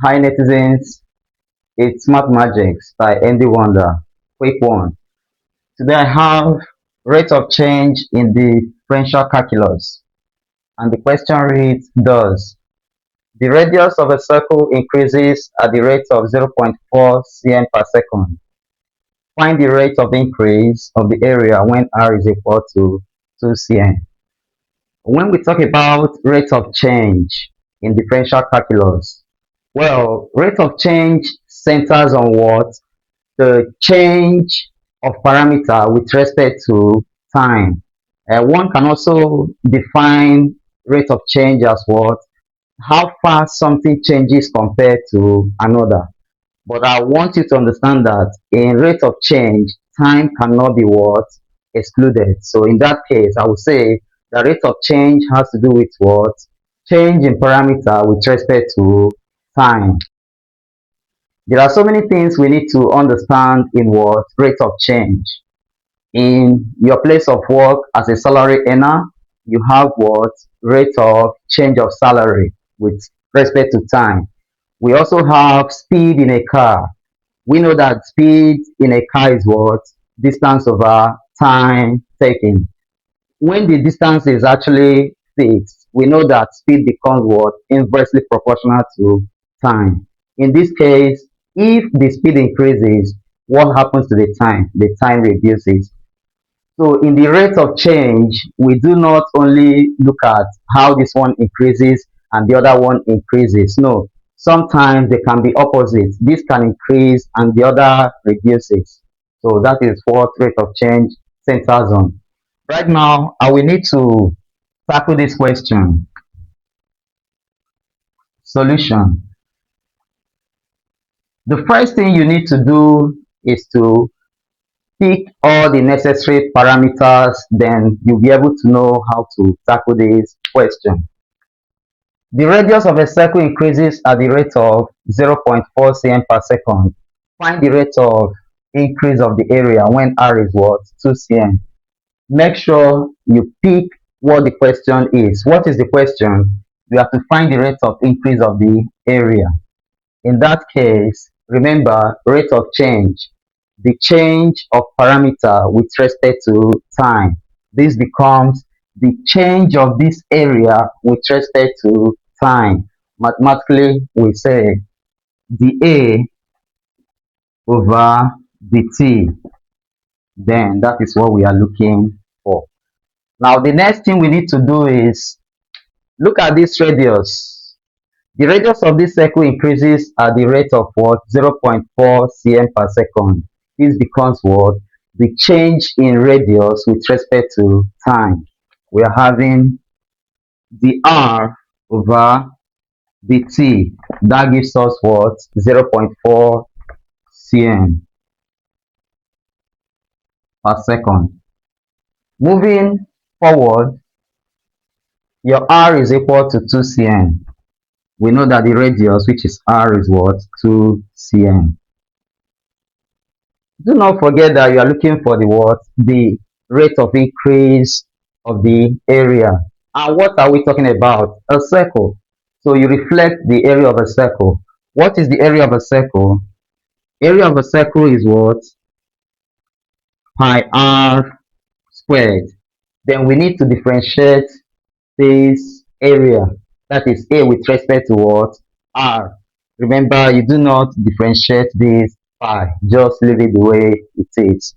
Hi netizens, it's Math Magics by Andy Wonder. Quick one. Today I have rate of change in the differential calculus. And the question reads, does the radius of a circle increases at the rate of 0.4 cm per second? Find the rate of increase of the area when r is equal to 2 cm. When we talk about rate of change in differential calculus, well, rate of change centers on what? The change of parameter with respect to time. One can also define rate of change as what? How fast something changes compared to another. But I want you to understand that in rate of change, time cannot be what? Excluded. So in that case, I would say the rate of change has to do with what? Change in parameter with respect to time. There are so many things we need to understand in what? Rate of change. In your place of work as a salary earner, you have what? Rate of change of salary with respect to time. We also have speed in a car. We know that speed in a car is what? Distance over time taken. When the distance is actually fixed, we know that speed becomes what? Inversely proportional to time. In this case, if the speed increases, what happens to the time? The time reduces. So in the rate of change, we do not only look at how this one increases and the other one increases. No, sometimes they can be opposite. This can increase and the other reduces. So that is what rate of change centers on. Right now, I will need to tackle this question. Solution. The first thing you need to do is to pick all the necessary parameters, then you'll be able to know how to tackle this question. The radius of a circle increases at the rate of 0.4 cm per second. Find the rate of increase of the area when r is what? 2 cm. Make sure you pick what the question is. What is the question? You have to find the rate of increase of the area. In that case, remember rate of change, the change of parameter with respect to time. This becomes the change of this area with respect to time. Mathematically, we say the A over the T. Then that is what we are looking for. Now, the next thing we need to do is look at this radius. The radius of this circle increases at the rate of what? 0.4 cm per second. This becomes what? The change in radius with respect to time. We are having the r over the t. That gives us what? 0.4 cm per second. Moving forward, your r is equal to 2 cm. We know that the radius, which is r, is what? 2 cm. Do not forget that you are looking for the what? The rate of increase of the area. And what are we talking about? A circle. So you reflect the area of a circle. What is the area of a circle? Area of a circle is what? Pi r squared. Then we need to differentiate this area. That is a with respect to what? R. Remember, you do not differentiate this pi. Just leave it the way it is.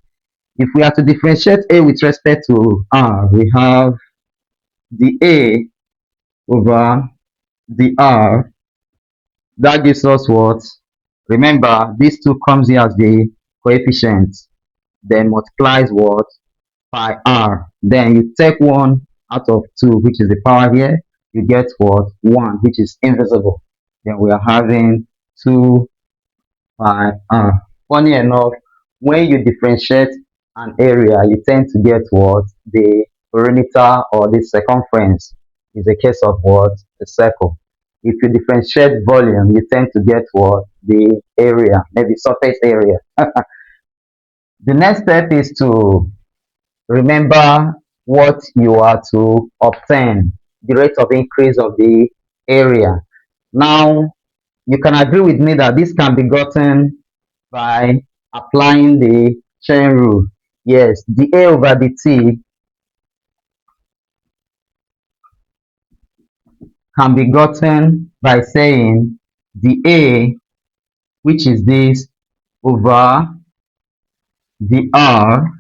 If we are to differentiate a with respect to r, we have the a over the r. That gives us what? Remember, these two comes here as the coefficients. Then multiplies what? Pi r. Then you take one out of two, which is the power here. You get what? 1, which is invisible. Then we are having 2 pi r. Funny enough, when you differentiate an area, you tend to get what? The perimeter or the circumference is a case of what? A circle. If you differentiate volume, you tend to get what? The area, maybe surface area. The next step is to remember what you are to obtain, the rate of increase of the area. Now, You can agree with me that this can be gotten by applying the chain rule. Yes, the A over the T can be gotten by saying the A, which is this, over the R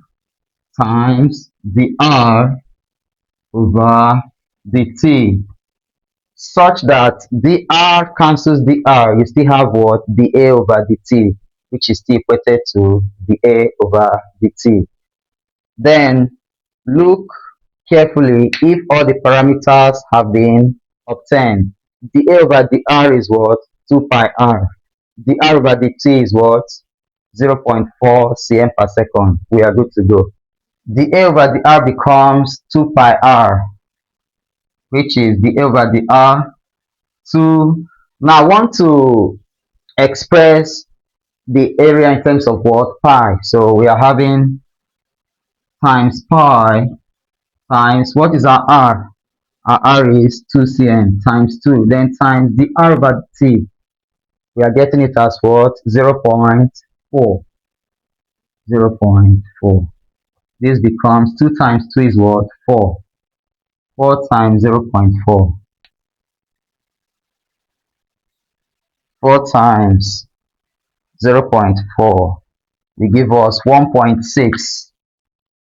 times the R over the T, such that the R cancels the R. You still have what? The A over the T, which is still equated to the A over the T. Then look carefully if all the parameters have been obtained. The A over the R is what? 2 pi R. The R over the T is what? 0.4 cm per second. We are good to go. The A over the R becomes 2 pi R, which is the A over the R 2. Now I want to express the area in terms of what? Pi. So we are having times pi times, what is our R? Our R is 2 cm times 2. Then times the R over T. We are getting it as what? 0.4. 0.4. This becomes 2 times 2 is what? 4. 4 times 0.4. 4 times 0.4 will give us 1.6.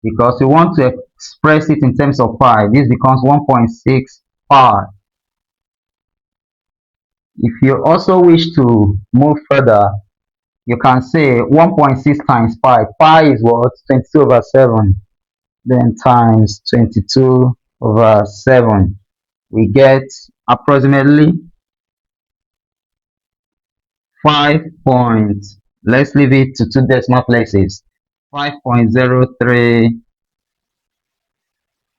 Because we want to express it in terms of pi, this becomes 1.6 pi. If you also wish to move further, you can say 1.6 times pi. Pi is what? 22 over 7. Then times 22 over 7. We get approximately 5 point, let's leave it to two decimal places, 5.03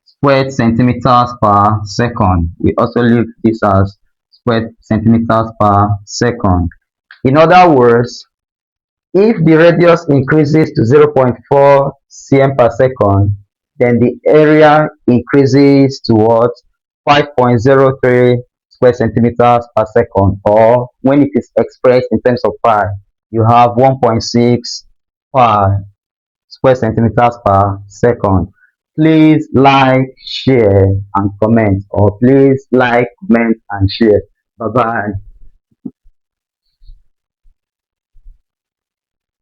squared centimeters per second. We also leave this as squared centimeters per second. In other words, if the radius increases to 0.4 cm per second, then the area increases to what? 5.03 square centimeters per second, or when it is expressed in terms of pi, you have 1.6 pi square centimeters per second. Please like, share, and comment, or please like, comment, and share. Bye bye.